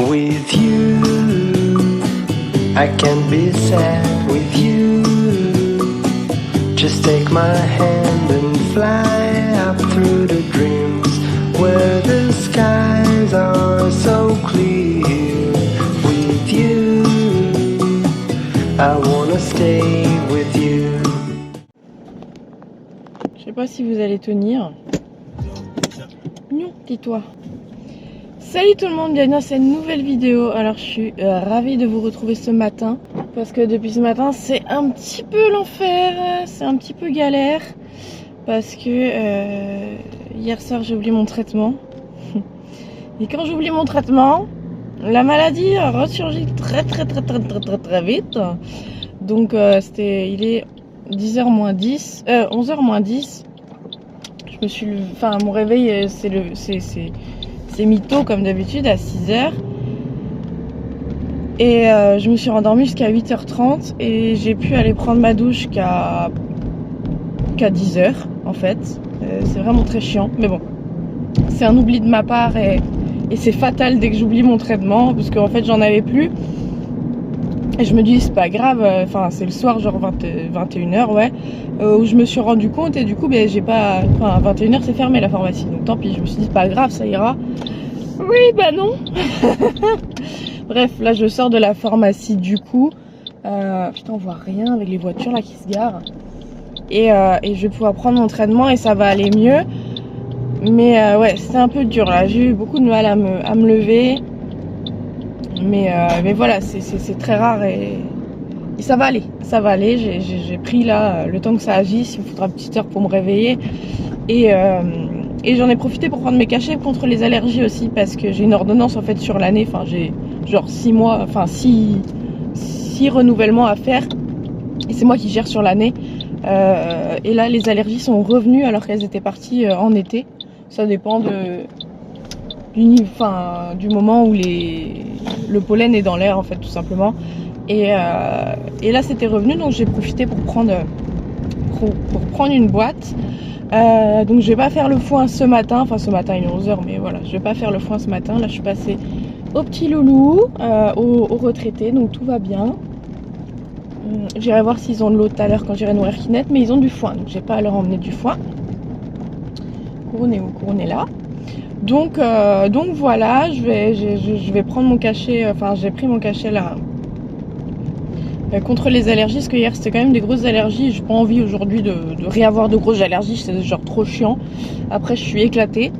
with you. I can't be sad with you. Just take my hand and fly up through the dreams where the skies are so clear. With you, I wanna stay with you. Je sais pas si vous allez tenir. Non, tais-toi. Salut tout le monde, bienvenue dans cette nouvelle vidéo. Alors je suis ravie de vous retrouver ce matin parce que depuis ce matin c'est un petit peu l'enfer, c'est un petit peu galère parce que hier soir j'ai oublié mon traitement et quand j'oublie mon traitement la maladie ressurgit très vite. Donc il est 10h moins 10, 11h moins 10. Je me suis, enfin mon réveil c'est mytho comme d'habitude à 6h et je me suis rendormie jusqu'à 8h30 et j'ai pu aller prendre ma douche qu'à 10h en fait. C'est vraiment très chiant mais bon, c'est un oubli de ma part et c'est fatal dès que j'oublie mon traitement parce qu'en fait j'en avais plus et je me dis c'est pas grave, enfin c'est le soir genre 21h ouais, où je me suis rendu compte et du coup ben j'ai pas, enfin 21h c'est fermé la pharmacie donc tant pis, je me suis dit c'est pas grave ça ira. Oui bah non. Bref là je sors de la pharmacie du coup, putain on voit rien avec les voitures là qui se garent et je vais pouvoir prendre mon traitement et ça va aller mieux mais ouais c'était un peu dur là, j'ai eu beaucoup de mal à me lever. Mais voilà, c'est très rare et ça va aller, j'ai pris là le temps que ça agisse, il me faudra une petite heure pour me réveiller et j'en ai profité pour prendre mes cachets contre les allergies aussi parce que j'ai une ordonnance en fait sur l'année, enfin j'ai genre 6 mois, enfin 6 renouvellements à faire et c'est moi qui gère sur l'année et là les allergies sont revenues alors qu'elles étaient parties en été, ça dépend du moment où le pollen est dans l'air en fait tout simplement et là c'était revenu donc j'ai profité pour prendre une boîte donc je vais pas faire le foin ce matin, enfin ce matin il est 11h mais voilà je vais pas faire le foin ce matin, là je suis passée au petit loulou au retraité donc tout va bien. J'irai voir s'ils ont de l'eau tout à l'heure quand j'irai nourrir Kinette mais ils ont du foin donc j'ai pas à leur emmener du foin. Couronne est là. Donc voilà, je vais prendre mon cachet, enfin j'ai pris mon cachet là contre les allergies parce que hier c'était quand même des grosses allergies, j'ai pas envie aujourd'hui de réavoir de grosses allergies, c'est genre trop chiant, après je suis éclatée.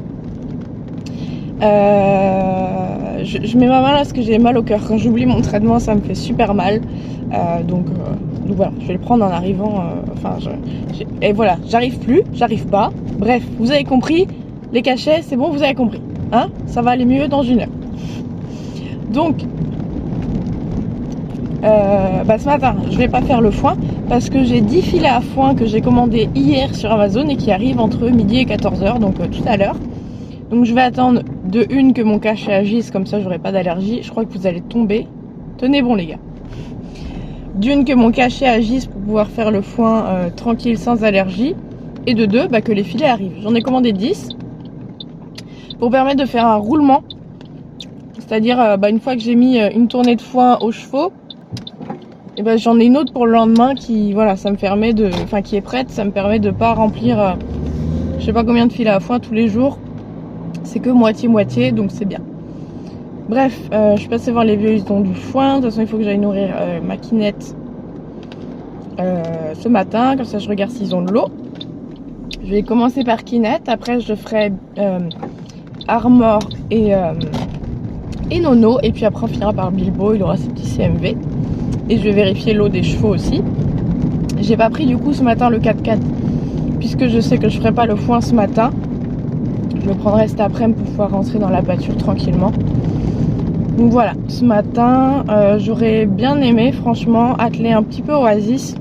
Je mets ma main là parce que j'ai mal au cœur, quand j'oublie mon traitement ça me fait super mal, donc voilà, je vais le prendre en arrivant, et voilà, j'arrive pas, bref, vous avez compris. Les cachets, c'est bon, vous avez compris. Hein, ça va aller mieux dans une heure. Donc, ce matin, je vais pas faire le foin parce que j'ai 10 filets à foin que j'ai commandé hier sur Amazon et qui arrivent entre midi et 14h, donc tout à l'heure. Donc, je vais attendre de une que mon cachet agisse, comme ça, j'aurai pas d'allergie. Je crois que vous allez tomber. Tenez bon, les gars. D'une, que mon cachet agisse pour pouvoir faire le foin tranquille, sans allergie. Et de deux, que les filets arrivent. J'en ai commandé 10. Pour permettre de faire un roulement, c'est-à-dire une fois que j'ai mis une tournée de foin aux chevaux, et j'en ai une autre pour le lendemain qui, voilà, ça me permet qui est prête, ça me permet de pas remplir je sais pas combien de filets à foin tous les jours, c'est que moitié, donc c'est bien. Bref, je suis passée voir les vieux, ils ont du foin, de toute façon il faut que j'aille nourrir ma Kinette ce matin, comme ça je regarde s'ils ont de l'eau. Je vais commencer par Kinette, après je ferai Armor et Nono et puis après on finira par Bilbo, il aura ses petits CMV et je vais vérifier l'eau des chevaux aussi. J'ai pas pris du coup ce matin le 4x4 puisque je sais que je ferai pas le foin ce matin, je le prendrai cet après-midi pour pouvoir rentrer dans la pâture tranquillement. Donc voilà, ce matin j'aurais bien aimé franchement atteler un petit peu Oasis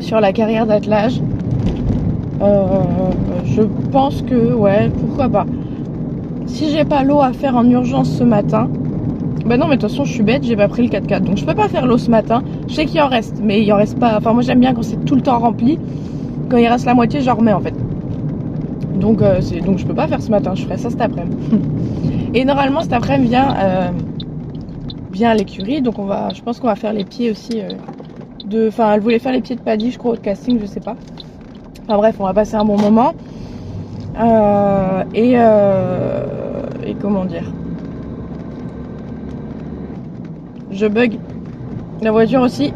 sur la carrière d'attelage. Je pense que ouais, pourquoi pas. Si j'ai pas l'eau à faire en urgence ce matin, non mais de toute façon je suis bête, j'ai pas pris le 4x4 donc je peux pas faire l'eau ce matin. Je sais qu'il en reste mais il en reste pas, enfin moi j'aime bien quand c'est tout le temps rempli, quand il reste la moitié j'en remets en fait. Donc je peux pas faire ce matin, je ferai ça cet après-midi. Et normalement cet après-midi vient à l'écurie, donc je pense qu'on va faire les pieds aussi enfin elle voulait faire les pieds de Paddy je crois au casting, je sais pas. Enfin bref, on va passer un bon moment. Et comment dire, je bug la voiture aussi.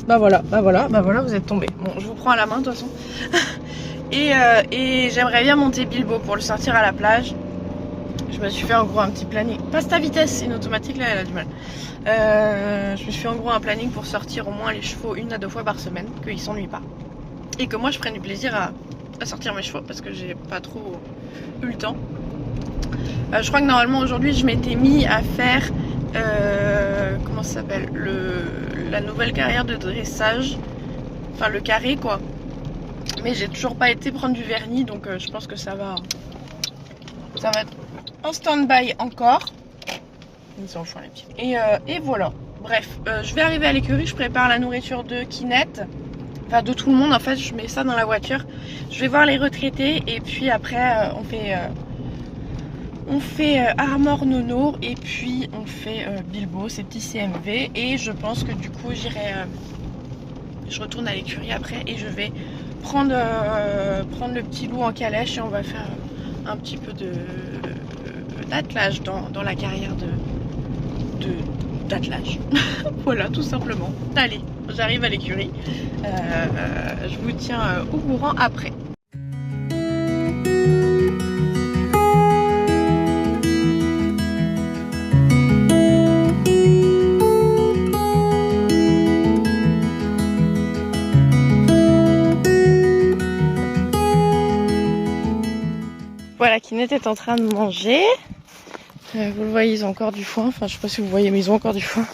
Bah voilà, vous êtes tombé. Bon, je vous prends à la main de toute façon. et j'aimerais bien monter Bilbo pour le sortir à la plage. Je me suis fait en gros un petit planning. Passe ta vitesse, c'est une automatique là, elle a du mal. Je me suis fait en gros un planning pour sortir au moins les chevaux 1 à 2 fois par semaine, qu'ils s'ennuient pas. Et que moi je prenne du plaisir à sortir mes chevaux parce que j'ai pas trop eu le temps. Je crois que normalement aujourd'hui je m'étais mis à faire comment ça s'appelle, la nouvelle carrière de dressage, enfin le carré quoi, mais j'ai toujours pas été prendre du vernis, donc je pense que ça va être en stand-by encore. Ils sont chouins les pieds. Et voilà, bref, je vais arriver à l'écurie, je prépare la nourriture de Kinette, enfin de tout le monde en fait, je mets ça dans la voiture, je vais voir les retraités et puis après on fait Armor Nono et puis on fait Bilbo, ses petits CMV, et je pense que du coup je retourne à l'écurie après et je vais prendre le petit loup en calèche et on va faire un petit peu d'attelage dans la carrière d'attelage. Voilà, tout simplement. Allez, j'arrive à l'écurie. Je vous tiens au courant après. Voilà, Kinette est en train de manger. Vous le voyez, ils ont encore du foin. Enfin, je sais pas si vous voyez, mais ils ont encore du foin.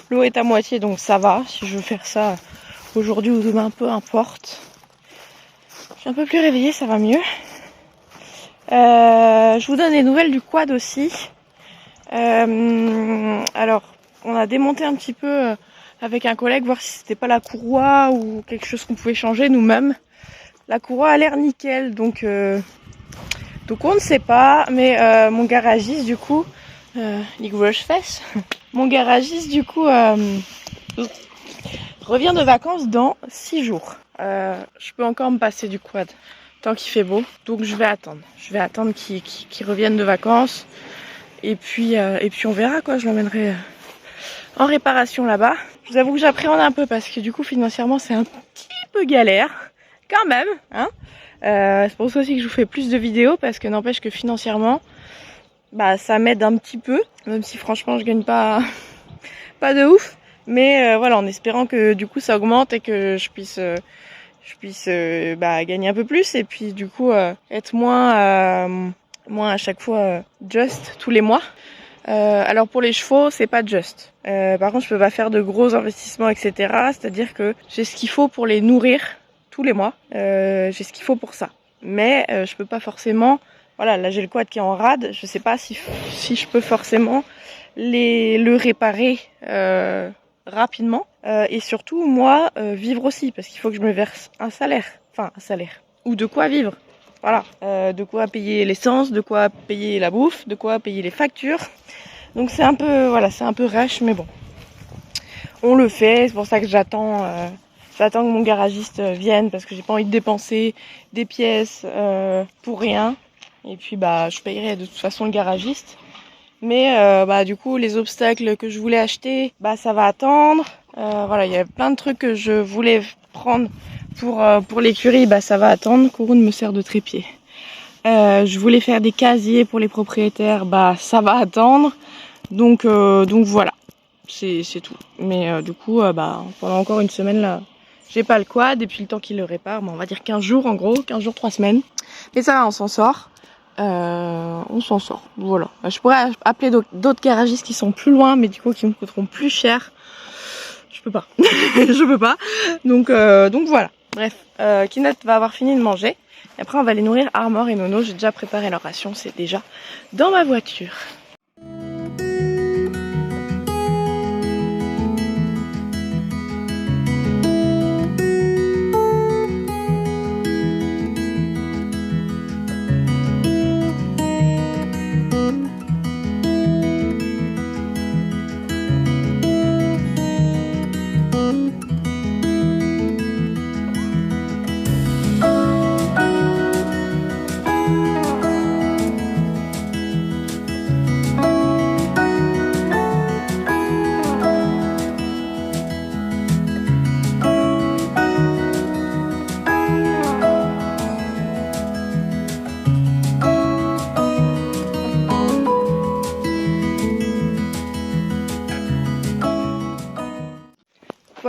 L'eau est à moitié, donc ça va. Si je veux faire ça aujourd'hui ou demain, peu importe. Je suis un peu plus réveillée, ça va mieux. Je vous donne des nouvelles du quad aussi. Alors, on a démonté un petit peu avec un collègue, voir si c'était pas la courroie ou quelque chose qu'on pouvait changer nous-mêmes. La courroie a l'air nickel, donc on ne sait pas, mais mon garagiste du coup, mon garagiste du coup revient de vacances dans 6 jours. Je peux encore me passer du quad tant qu'il fait beau, donc je vais attendre. Je vais attendre qu'il revienne de vacances et puis on verra quoi. Je l'emmènerai en réparation là-bas. Je vous avoue que j'appréhende un peu parce que du coup financièrement c'est un petit peu galère quand même, hein. C'est pour ça aussi que je vous fais plus de vidéos parce que n'empêche que financièrement bah ça m'aide un petit peu, même si franchement je gagne pas de ouf, mais voilà, en espérant que du coup ça augmente et que je puisse gagner un peu plus et puis du coup être moins à chaque fois just tous les mois. Alors pour les chevaux c'est pas just, par contre je peux pas faire de gros investissements etc, c'est à dire que j'ai ce qu'il faut pour les nourrir tous les mois, j'ai ce qu'il faut pour ça, mais je peux pas forcément, voilà, là j'ai le quad qui est en rade, je sais pas si je peux forcément le réparer rapidement, et surtout moi vivre aussi, parce qu'il faut que je me verse un salaire, ou de quoi vivre, voilà, de quoi payer l'essence, de quoi payer la bouffe, de quoi payer les factures, donc c'est un peu, voilà, c'est un peu rush, mais bon, on le fait, c'est pour ça que j'attends que mon garagiste vienne parce que j'ai pas envie de dépenser des pièces pour rien. Et puis bah je payerai de toute façon le garagiste. Mais du coup les obstacles que je voulais acheter, bah ça va attendre. Voilà, il y a plein de trucs que je voulais prendre pour l'écurie, bah ça va attendre. Courroune me sert de trépied. Je voulais faire des casiers pour les propriétaires, bah ça va attendre. Donc voilà, c'est tout. Mais du coup pendant encore une semaine là, j'ai pas le quad, et puis le temps qu'il le répare, on va dire 15 jours en gros, 15 jours, 3 semaines. Mais ça va, on s'en sort. Voilà. Je pourrais appeler d'autres garagistes qui sont plus loin, mais du coup qui me coûteront plus cher. Je peux pas. Je peux pas. Donc voilà. Bref, Kinette va avoir fini de manger. Et après on va aller nourrir Armor et Nono. J'ai déjà préparé leur ration, c'est déjà dans ma voiture.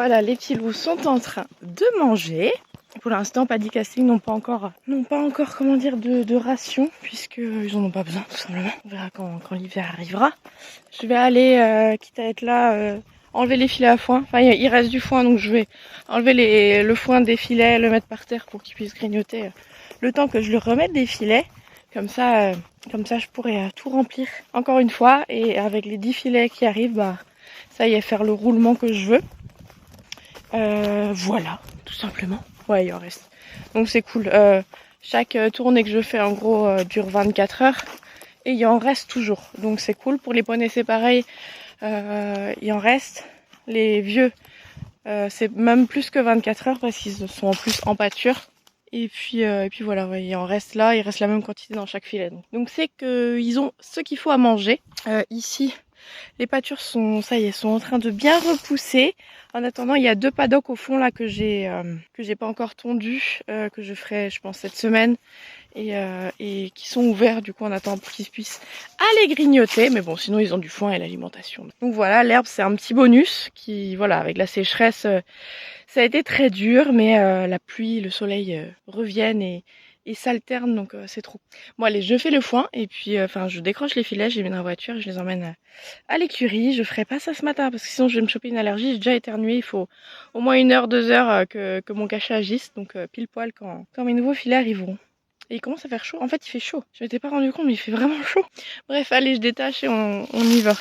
Voilà, les petits loups sont en train de manger. Pour l'instant, Paddy Casting n'ont pas encore comment dire, de ration, puisqu'ils n'en ont pas besoin, tout simplement. On verra quand l'hiver arrivera. Je vais aller, quitte à être là, enlever les filets à foin. Enfin, il reste du foin, donc je vais enlever le foin des filets, le mettre par terre pour qu'ils puissent grignoter le temps que je leur remette des filets. Comme ça, je pourrai tout remplir encore une fois. Et avec les 10 filets qui arrivent, bah, ça y est, faire le roulement que je veux. Voilà, tout simplement. Ouais, il en reste. Donc c'est cool. Chaque tournée que je fais, en gros, dure 24 heures. Et il en reste toujours. Donc c'est cool. Pour les poneys, c'est pareil. Il en reste. Les vieux, c'est même plus que 24 heures parce qu'ils sont en plus en pâture. Et puis voilà, ouais, il en reste là. Il reste la même quantité dans chaque filet. Donc c'est qu'ils ont ce qu'il faut à manger. Ici, les pâtures sont en train de bien repousser. En attendant, il y a 2 paddocks au fond là que j'ai pas encore tondu, que je ferai, je pense, cette semaine, et qui sont ouverts du coup en attendant pour qu'ils puissent aller grignoter. Mais bon, sinon ils ont du foin et l'alimentation. Donc voilà, l'herbe c'est un petit bonus qui, voilà, avec la sécheresse, ça a été très dur, mais la pluie, le soleil reviennent et s'alternent, donc c'est trop. Bon allez, je fais le foin et puis je décroche les filets, je les mets dans la voiture et je les emmène à l'écurie. Je ferai pas ça ce matin parce que sinon je vais me choper une allergie. J'ai déjà éternué, il faut au moins 1 heure, 2 heures que mon cachet agisse, donc pile poil quand mes nouveaux filets arriveront. Et il commence à faire chaud, en fait il fait chaud. Je m'étais pas rendu compte mais il fait vraiment chaud. Bref, allez, je détache et on y va.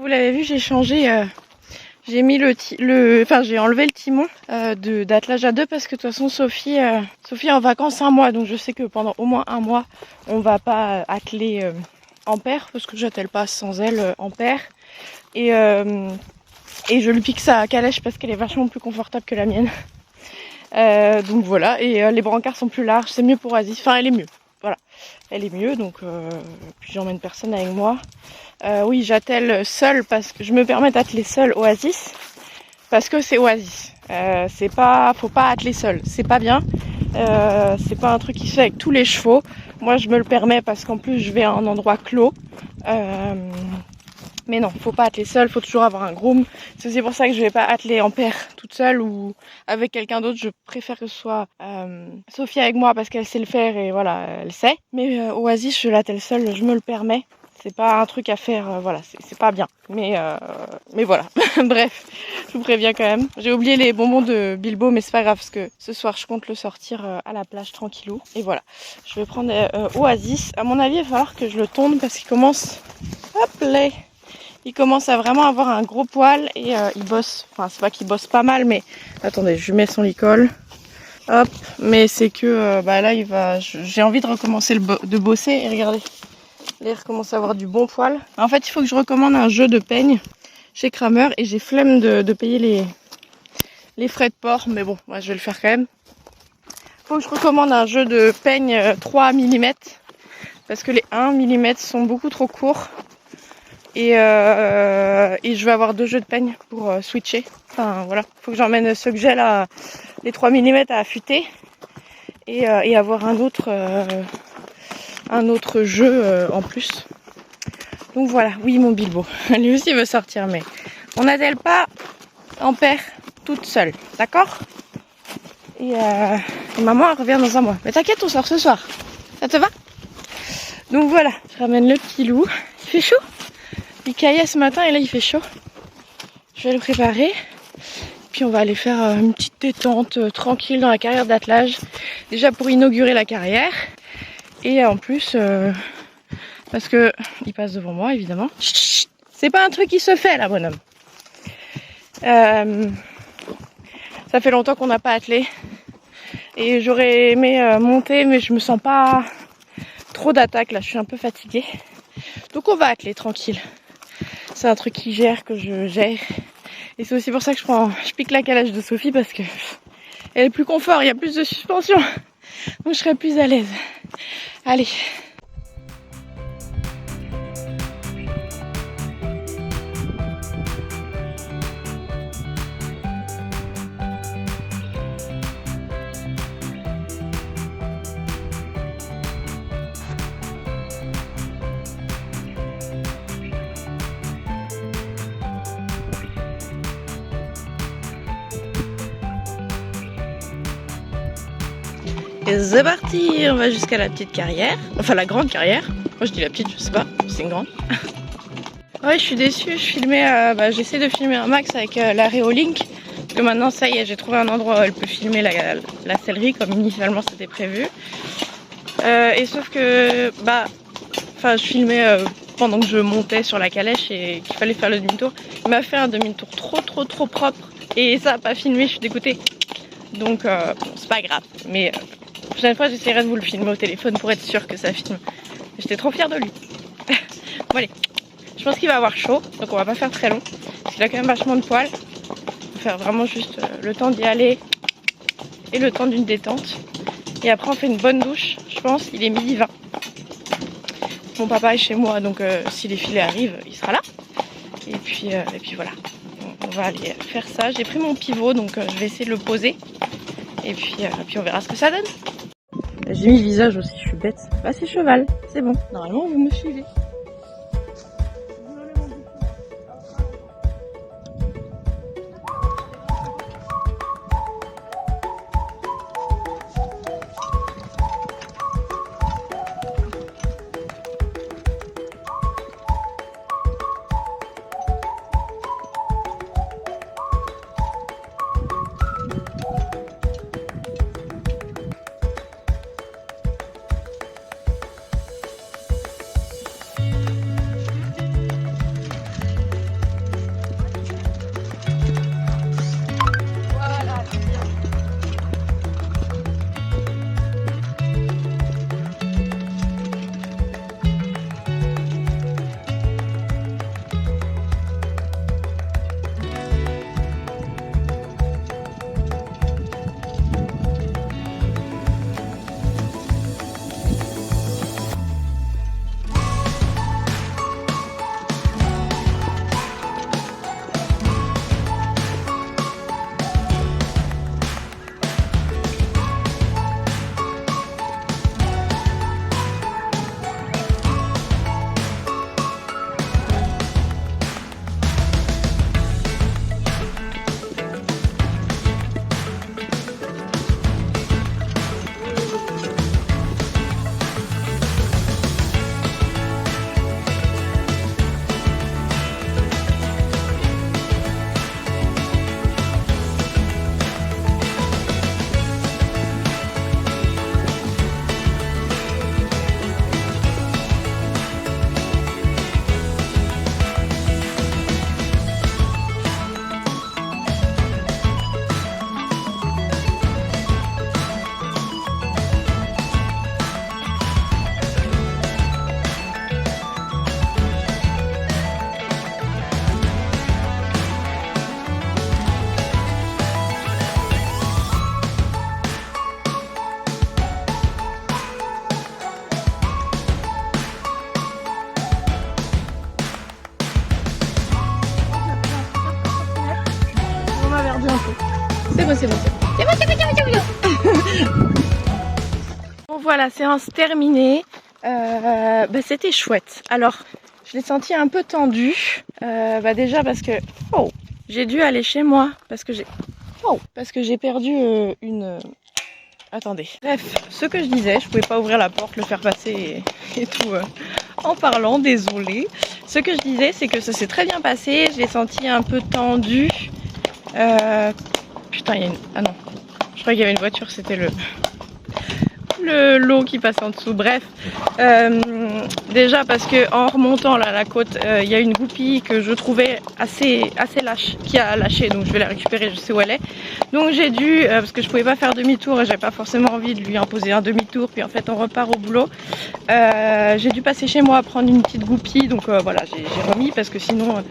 Vous l'avez vu, j'ai changé, j'ai mis j'ai enlevé le timon d'attelage à 2 parce que de toute façon Sophie est en vacances 1 mois, donc je sais que pendant au moins 1 mois on va pas atteler en paire parce que j'attelle pas sans elle en paire, et je lui pique sa calèche parce qu'elle est vachement plus confortable que la mienne. Donc voilà, et les brancards sont plus larges, c'est mieux pour Oasis, enfin elle est mieux. Voilà, elle est mieux, donc puis j'emmène personne avec moi. Oui, j'attelle seule parce que je me permets d'atteler seule Oasis parce que c'est Oasis. Faut pas atteler seule, c'est pas bien. C'est pas un truc qui se fait avec tous les chevaux. Moi, je me le permets parce qu'en plus je vais à un endroit clos. Mais non, faut pas atteler seul, faut toujours avoir un groom. C'est aussi pour ça que je vais pas atteler en paire toute seule ou avec quelqu'un d'autre. Je préfère que ce soit Sophie avec moi parce qu'elle sait le faire et voilà, elle sait. Mais Oasis, je l'attelle seule, je me le permets. C'est pas un truc à faire, voilà, c'est pas bien. Mais voilà, bref, je vous préviens quand même. J'ai oublié les bonbons de Bilbo, mais c'est pas grave parce que ce soir je compte le sortir à la plage tranquillou. Et voilà, je vais prendre Oasis. À mon avis, il va falloir que je le tonde parce qu'il commence... Hop là, il commence à vraiment avoir un gros poil et il bosse. Enfin, c'est pas qu'il bosse pas mal, mais attendez, je mets son licol. Hop, mais c'est que là, j'ai envie de recommencer de bosser et regardez. Là, il recommence à avoir du bon poil. En fait, il faut que je recommande un jeu de peigne chez Kramer et j'ai flemme de payer les frais de port, mais bon, moi je vais le faire quand même. Il faut que je recommande un jeu de peigne 3 mm parce que les 1 mm sont beaucoup trop courts. Et je vais avoir 2 jeux de peigne pour switcher. Enfin voilà, faut que j'emmène ceux que j'ai là, les 3 mm à affûter et avoir un autre jeu en plus. Donc voilà, oui mon Bilbo, lui aussi veut sortir, mais on n'attelle pas en paire toute seule, d'accord? Et maman elle revient dans 1 mois. Mais t'inquiète, on sort ce soir, ça te va? Donc voilà, je ramène le petit loup, il fait chaud. Il caillait ce matin et là il fait chaud. Je vais le préparer. Puis on va aller faire une petite détente tranquille dans la carrière d'attelage. Déjà pour inaugurer la carrière. Et en plus, parce que il passe devant moi évidemment. Chut, c'est pas un truc qui se fait là, bonhomme. Ça fait longtemps qu'on n'a pas attelé. Et j'aurais aimé monter, mais je me sens pas trop d'attaque là, je suis un peu fatiguée. Donc on va atteler tranquille. C'est un truc qui gère, que je gère. Et c'est aussi pour ça que je pique la calèche de Sophie parce que elle est plus confort, il y a plus de suspension. Donc je serai plus à l'aise. Allez. Et c'est parti, on va jusqu'à la petite carrière, enfin la grande carrière. Moi je dis la petite, je sais pas, c'est une grande. Ouais, je suis déçue, j'essaie de filmer un max avec la Reolink. Parce que maintenant ça y est, j'ai trouvé un endroit où elle peut filmer la sellerie comme initialement c'était prévu. Et sauf que, je filmais pendant que je montais sur la calèche et qu'il fallait faire le demi-tour. Il m'a fait un demi-tour trop propre et ça a pas filmé, je suis dégoûtée. Donc bon, c'est pas grave, mais la prochaine fois j'essaierai de vous le filmer au téléphone pour être sûre que ça filme. J'étais trop fière de lui. Bon allez, je pense qu'il va avoir chaud, donc on va pas faire très long, parce qu'il a quand même vachement de poils. On va faire vraiment juste le temps d'y aller et le temps d'une détente. Et après on fait une bonne douche, je pense, il est 12h20. Mon papa est chez moi, donc si les filets arrivent, il sera là. Et puis voilà, on va aller faire ça. J'ai pris mon pivot, donc je vais essayer de le poser. Et puis on verra ce que ça donne. J'ai mis le visage aussi, je suis bête. Bah c'est cheval, c'est bon. Normalement vous me suivez. C'est bon, c'est bon, c'est bon. Bon voilà, séance terminée. C'était chouette. Alors, je l'ai senti un peu tendu. Déjà parce que j'ai dû aller chez moi parce que j'ai perdu une. Attendez. Bref, ce que je disais, je pouvais pas ouvrir la porte, le faire passer et tout en parlant, désolée. Ce que je disais, c'est que ça s'est très bien passé. Je l'ai senti un peu tendu. Putain, il y a une. Ah non, je crois qu'il y avait une voiture, c'était l'eau qui passe en dessous. Bref, déjà parce que en remontant là la côte, il y a une goupille que je trouvais assez lâche, qui a lâché, donc je vais la récupérer, je sais où elle est. Donc j'ai dû, parce que je pouvais pas faire demi-tour et j'avais pas forcément envie de lui imposer un demi-tour, puis en fait on repart au boulot. J'ai dû passer chez moi prendre une petite goupille, donc voilà, j'ai remis parce que sinon,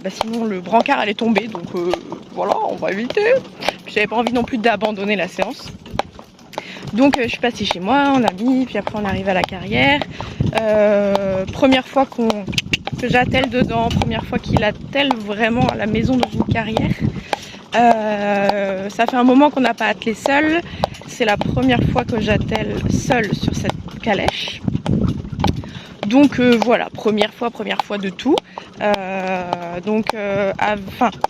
sinon le brancard allait tomber, donc voilà, on va éviter. Puis j'avais pas envie non plus d'abandonner la séance. Donc je suis passée chez moi, on a mis, puis après on arrive à la carrière. Première fois que j'attelle dedans, première fois qu'il attelle vraiment à la maison dans une carrière. Ça fait un moment qu'on n'a pas attelé seul. C'est la première fois que j'attelle seule sur cette calèche. Donc voilà, première fois de tout.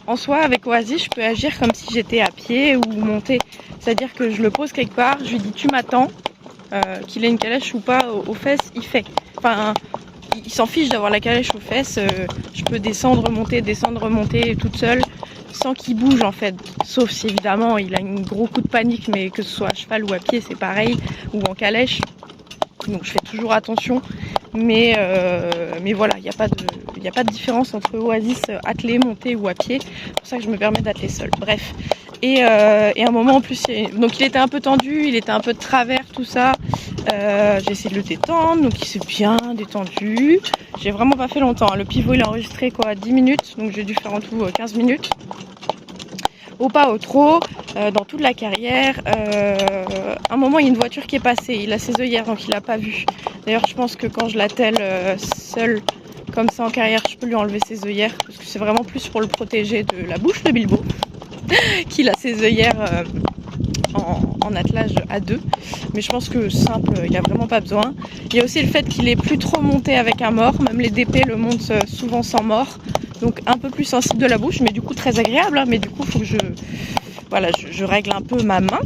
En soi, avec Oasis, je peux agir comme si j'étais à pied ou monter. C'est-à-dire que je le pose quelque part, je lui dis tu m'attends, qu'il ait une calèche ou pas aux fesses, il fait. Enfin, il s'en fiche d'avoir la calèche aux fesses. Je peux descendre, monter toute seule sans qu'il bouge en fait. Sauf si évidemment il a un gros coup de panique, mais que ce soit à cheval ou à pied, c'est pareil, ou en calèche. Donc je fais toujours attention. Mais voilà, il n'y a pas de différence entre Oasis attelé, monté ou à pied. C'est pour ça que je me permets d'atteler seule. Bref. Et à un moment en plus, donc il était un peu tendu, il était un peu de travers, tout ça. J'ai essayé de le détendre, donc il s'est bien détendu. J'ai vraiment pas fait longtemps. Le pivot il a enregistré 10 minutes, donc j'ai dû faire en tout 15 minutes. Au pas au trot, dans toute la carrière. À un moment il y a une voiture qui est passée, il a ses œillères donc il l'a pas vu. D'ailleurs je pense que quand je l'attelle seule comme ça en carrière, je peux lui enlever ses œillères parce que c'est vraiment plus pour le protéger de la bouche de Bilbo qu'il a ses œillères en attelage à deux. Mais je pense que simple, il n'y a vraiment pas besoin. Il y a aussi le fait qu'il est plus trop monté avec un mors, même les DP le montent souvent sans mors. Donc un peu plus sensible de la bouche, mais du coup très agréable. Hein, mais du coup, il faut que je règle un peu ma main.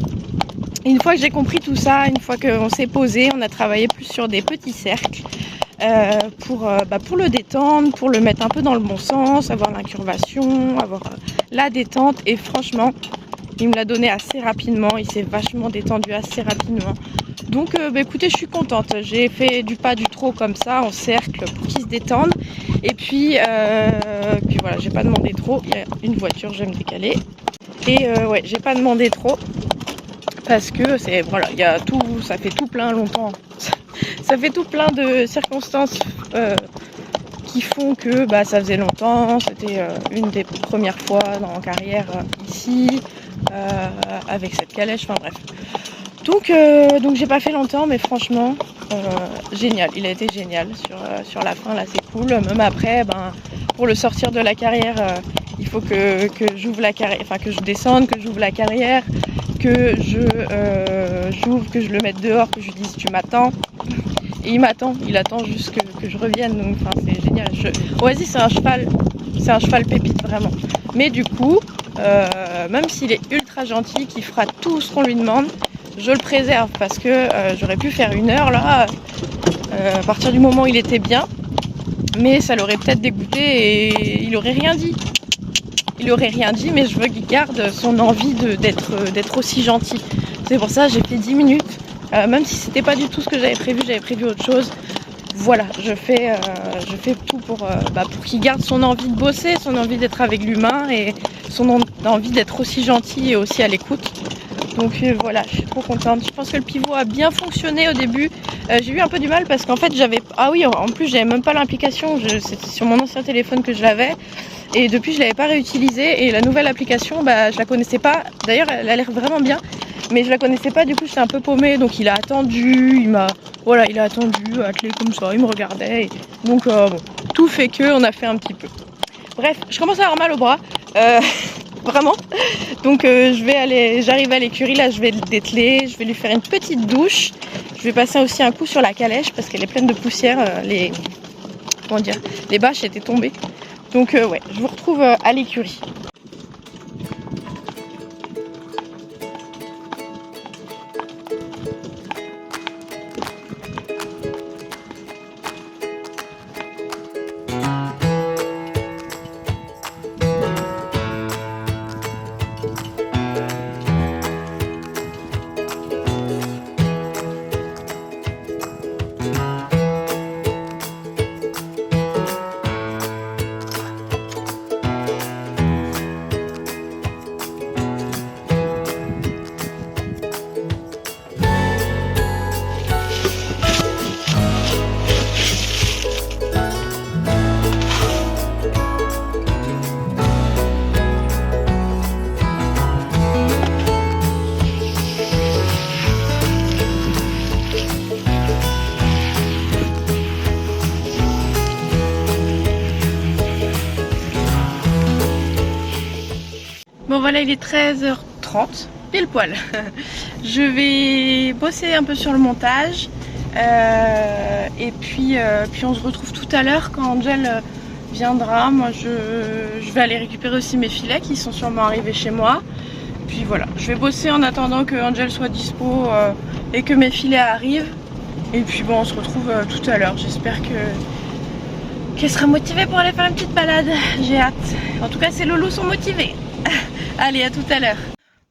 Et une fois que j'ai compris tout ça, une fois qu'on s'est posé, on a travaillé plus sur des petits cercles pour le détendre, pour le mettre un peu dans le bon sens, avoir l'incurvation, avoir la détente. Et franchement, il me l'a donné assez rapidement, il s'est vachement détendu assez rapidement. Donc écoutez, je suis contente. J'ai fait du pas du trot comme ça, en cercle, pour qu'il se détende. Et puis voilà, j'ai pas demandé trop. Il y a une voiture, je vais me décaler. Et ouais, j'ai pas demandé trop. Parce que il y a tout, ça fait tout plein longtemps. Ça fait tout plein de circonstances qui font que ça faisait longtemps. C'était une des premières fois dans ma carrière ici, avec cette calèche, enfin bref. Donc j'ai pas fait longtemps, mais franchement génial, il a été génial sur la fin, là c'est cool. Même après, pour le sortir de la carrière, il faut que j'ouvre la carrière, enfin que je descende, que j'ouvre la carrière, que j'ouvre, que je le mette dehors, que je lui dise tu m'attends. Et il m'attend, il attend juste que je revienne, donc c'est génial. Oasis c'est un cheval pépite vraiment. Mais du coup, même s'il est ultra gentil, qu'il fera tout ce qu'on lui demande, je le préserve parce que j'aurais pu faire 1 heure là, à partir du moment où il était bien, mais ça l'aurait peut-être dégoûté et il aurait rien dit. Mais je veux qu'il garde son envie d'être aussi gentil. C'est pour ça que j'ai fait 10 minutes, même si c'était pas du tout ce que j'avais prévu autre chose. Voilà, je fais tout pour qu'il garde son envie de bosser, son envie d'être avec l'humain et son envie d'être aussi gentil et aussi à l'écoute. Donc voilà, je suis trop contente. Je pense que le pivot a bien fonctionné au début. J'ai eu un peu du mal parce qu'en fait en plus j'avais même pas l'application. C'était sur mon ancien téléphone que je l'avais. Et depuis je l'avais pas réutilisée. Et la nouvelle application, je la connaissais pas. D'ailleurs elle a l'air vraiment bien. Mais je la connaissais pas, du coup j'étais un peu paumée. Donc il a attendu, il a attendu, attelé comme ça, il me regardait. Donc tout fait que on a fait un petit peu. Bref, je commence à avoir mal au bras. Vraiment. Donc j'arrive à l'écurie, là je vais le dételer, je vais lui faire une petite douche. Je vais passer aussi un coup sur la calèche parce qu'elle est pleine de poussière, les bâches étaient tombées. Donc ouais, je vous retrouve à l'écurie. Voilà, il est 13h30, pile poil. Je vais bosser un peu sur le montage. Et puis on se retrouve tout à l'heure quand Angel viendra. Moi je vais aller récupérer aussi mes filets qui sont sûrement arrivés chez moi. Puis voilà, je vais bosser en attendant que Angel soit dispo et que mes filets arrivent. Et puis bon, on se retrouve tout à l'heure. J'espère qu'elle sera motivée pour aller faire une petite balade. J'ai hâte. En tout cas, ces loulous sont motivés. Allez, à tout à l'heure.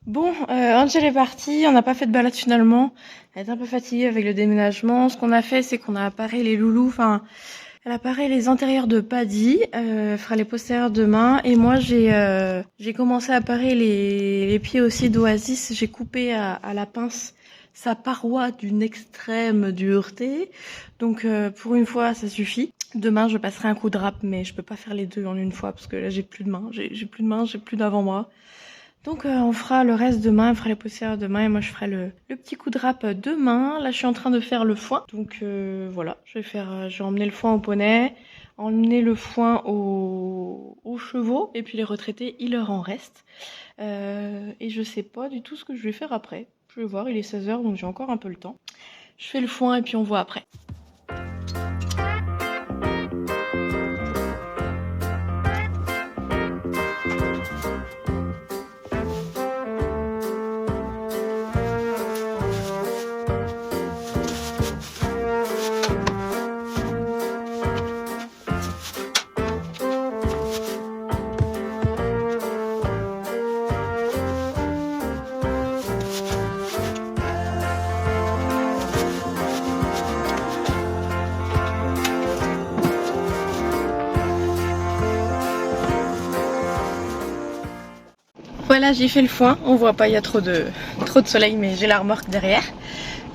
Bon, Angel est partie. On n'a pas fait de balade finalement. Elle est un peu fatiguée avec le déménagement. Ce qu'on a fait, c'est qu'on a apparé les loulous. Enfin, elle apparaît les intérieurs de Paddy. Elle fera les postérieurs demain. Et moi, j'ai commencé à apparer les pieds aussi d'Oasis. J'ai coupé à la pince sa paroi d'une extrême dureté. Donc pour une fois ça suffit. Demain je passerai un coup de râpe, mais je peux pas faire les deux en une fois parce que là j'ai plus de main, j'ai plus de main, j'ai plus d'avant-bras. Donc on fera le reste demain, on fera les poussières demain et moi je ferai le petit coup de râpe demain. Là je suis en train de faire le foin. Donc voilà, je vais emmener le foin au poney, emmener le foin aux chevaux et puis les retraités, il leur en reste. Et je sais pas du tout ce que je vais faire après. Je vais voir, il est 16h donc j'ai encore un peu le temps. Je fais le foin et puis on voit après. Voilà, j'ai fait le foin. On voit pas, il y a trop de soleil, mais j'ai la remorque derrière.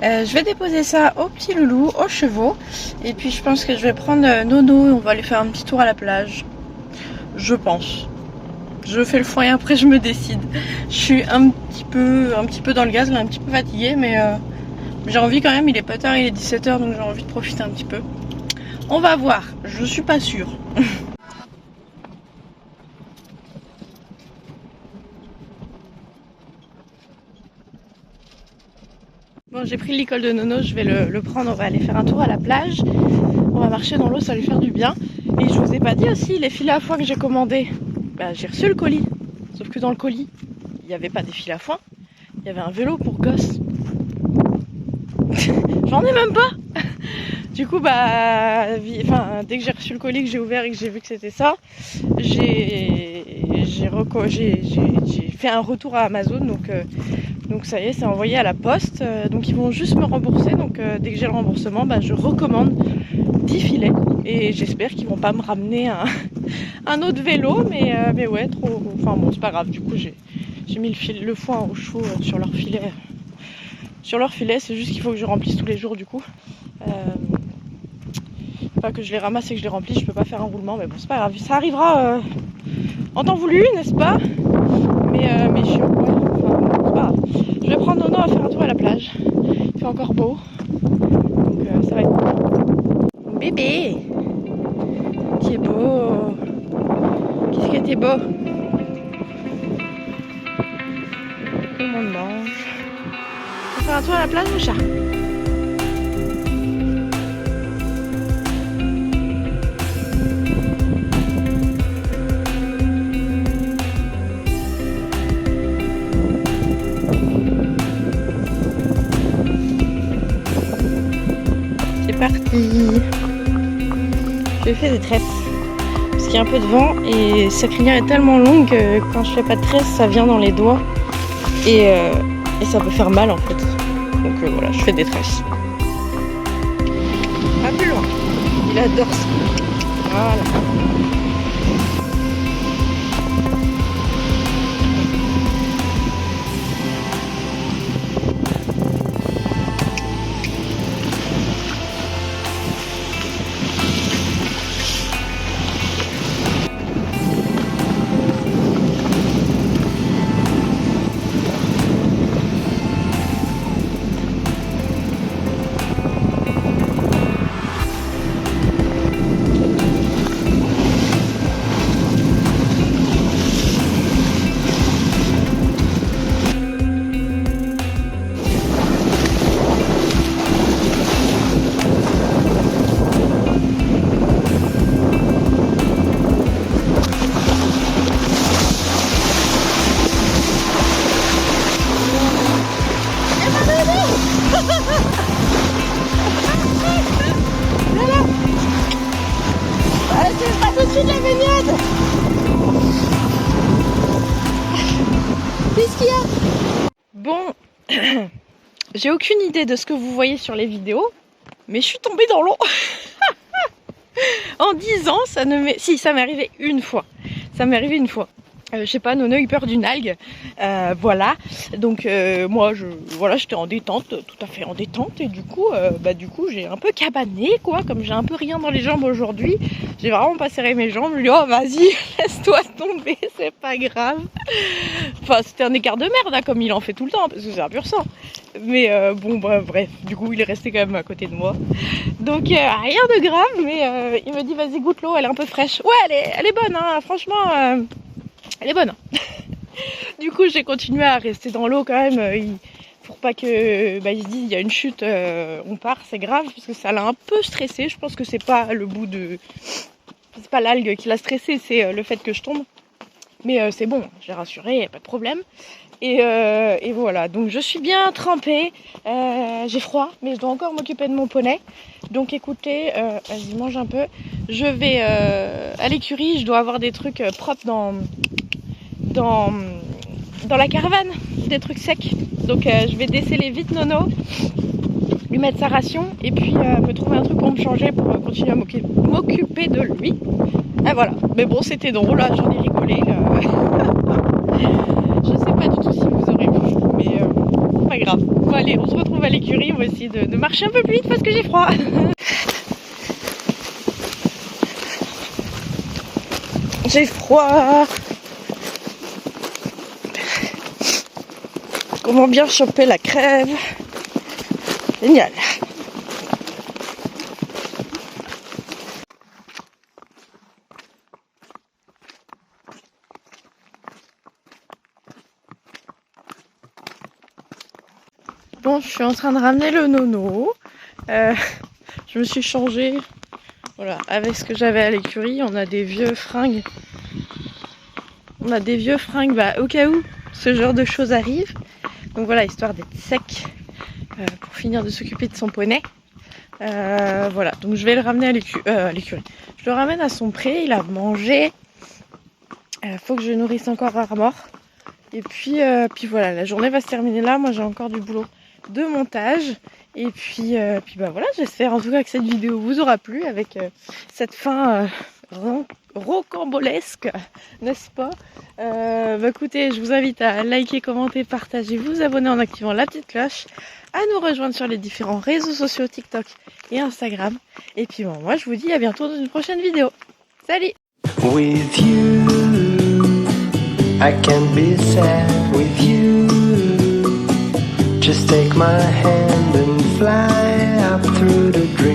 Je vais déposer ça aux petits loulous, aux chevaux. Et puis je pense que je vais prendre Nono et on va aller faire un petit tour à la plage. Je pense. Je fais le foin et après je me décide. Je suis un petit peu dans le gaz, là, un petit peu fatiguée, mais j'ai envie quand même. Il est pas tard, il est 17h, donc j'ai envie de profiter un petit peu. On va voir, je suis pas sûre. Bon, j'ai pris le licol de Nono, je vais le prendre, on va aller faire un tour à la plage. On va marcher dans l'eau, ça va lui faire du bien. Et je vous ai pas dit aussi, les filets à foin que j'ai commandés, bah, j'ai reçu le colis. Sauf que dans le colis, il n'y avait pas des filets à foin, il y avait un vélo pour gosses. J'en ai même pas. Du coup, bah, dès que j'ai reçu le colis, que j'ai ouvert et que j'ai vu que c'était ça, j'ai fait un retour à Amazon, donc ça y est, c'est envoyé à la poste. Donc ils vont juste me rembourser. Donc dès que j'ai le remboursement, bah, je recommande 10 filets. Et j'espère qu'ils vont pas me ramener un autre vélo. Mais ouais, trop. Enfin bon, c'est pas grave. Du coup, j'ai mis le foin aux chevaux sur leur filet. Sur leur filet, c'est juste qu'il faut que je remplisse tous les jours du coup. Enfin, que je les ramasse et que je les remplisse. Je peux pas faire un roulement, mais bon, c'est pas grave. Ça arrivera en temps voulu, n'est-ce pas? Mais chiant, ouais. Enfin, c'est pas grave. Je vais prendre Nono à faire un tour à la plage. Il fait encore beau. Donc ça va être beau. Bébé! Qui est beau! Qu'est-ce qui était beau? Tout le monde mange. On va faire un tour à la plage, mon chat. Parti. Je fais des tresses parce qu'il y a un peu de vent et sa crinière est tellement longue que quand je fais pas de tresse ça vient dans les doigts et ça peut faire mal en fait. Donc voilà, je fais des tresses. Pas plus loin. Il adore ça. Voilà. J'ai aucune idée de ce que vous voyez sur les vidéos, mais je suis tombée dans l'eau. En 10 ans, ça ne m'est... Si, ça m'est arrivé une fois. Ça m'est arrivé une fois. Je sais pas, Nono a eu peur d'une algue, voilà. Donc moi, j'étais en détente, tout à fait en détente, et du coup, j'ai un peu cabané, quoi. Comme j'ai un peu rien dans les jambes aujourd'hui, j'ai vraiment pas serré mes jambes. Je lui ai dit, oh vas-y, laisse-toi tomber, c'est pas grave. Enfin, c'était un écart de merde, hein, comme il en fait tout le temps, parce que c'est un pur sang. Mais bon, bref, du coup, il est resté quand même à côté de moi. Donc rien de grave, mais il me dit, vas-y, goûte l'eau, elle est un peu fraîche. Ouais, elle est bonne, hein, franchement. Elle est bonne. Du coup, j'ai continué à rester dans l'eau quand même, pour pas que, il se dise il y a une chute, on part, c'est grave, parce que ça l'a un peu stressé. Je pense que c'est pas c'est pas l'algue qui l'a stressé, c'est le fait que je tombe. Mais c'est bon, j'ai rassuré, y a pas de problème. Et voilà, donc je suis bien trempée, j'ai froid, mais je dois encore m'occuper de mon poney. Donc écoutez, vas-y, mange un peu. Je vais à l'écurie, je dois avoir des trucs propres dans la caravane, des trucs secs. Donc je vais déceler vite Nono, lui mettre sa ration, et puis me trouver un truc pour me changer, pour continuer à m'occuper de lui. Et voilà, mais bon, c'était drôle, là, j'en ai rigolé. Je sais pas du tout si vous aurez vu, mais pas grave. Bon allez, on se retrouve à l'écurie, on va essayer de marcher un peu plus vite parce que j'ai froid. J'ai froid. Comment bien choper la crève? Génial. Bon, je suis en train de ramener le Nono. Je me suis changée. Voilà, avec ce que j'avais à l'écurie, on a des vieux fringues. Au cas où ce genre de choses arrive. Donc voilà, histoire d'être sec pour finir de s'occuper de son poney. Voilà, donc je vais le ramener à l'écurie. Je le ramène à son pré, il a mangé. Faut que je nourrisse encore Armor. Et puis voilà, la journée va se terminer là. Moi j'ai encore du boulot de montage. Et puis voilà, j'espère en tout cas que cette vidéo vous aura plu avec cette fin rocambolesque, n'est-ce pas? Écoutez, je vous invite à liker, commenter, partager, vous abonner en activant la petite cloche, à nous rejoindre sur les différents réseaux sociaux TikTok et Instagram. Et puis bon, moi je vous dis à bientôt dans une prochaine vidéo. Salut! With you, I can be sad with you. Just take my hand and fly up through the dream.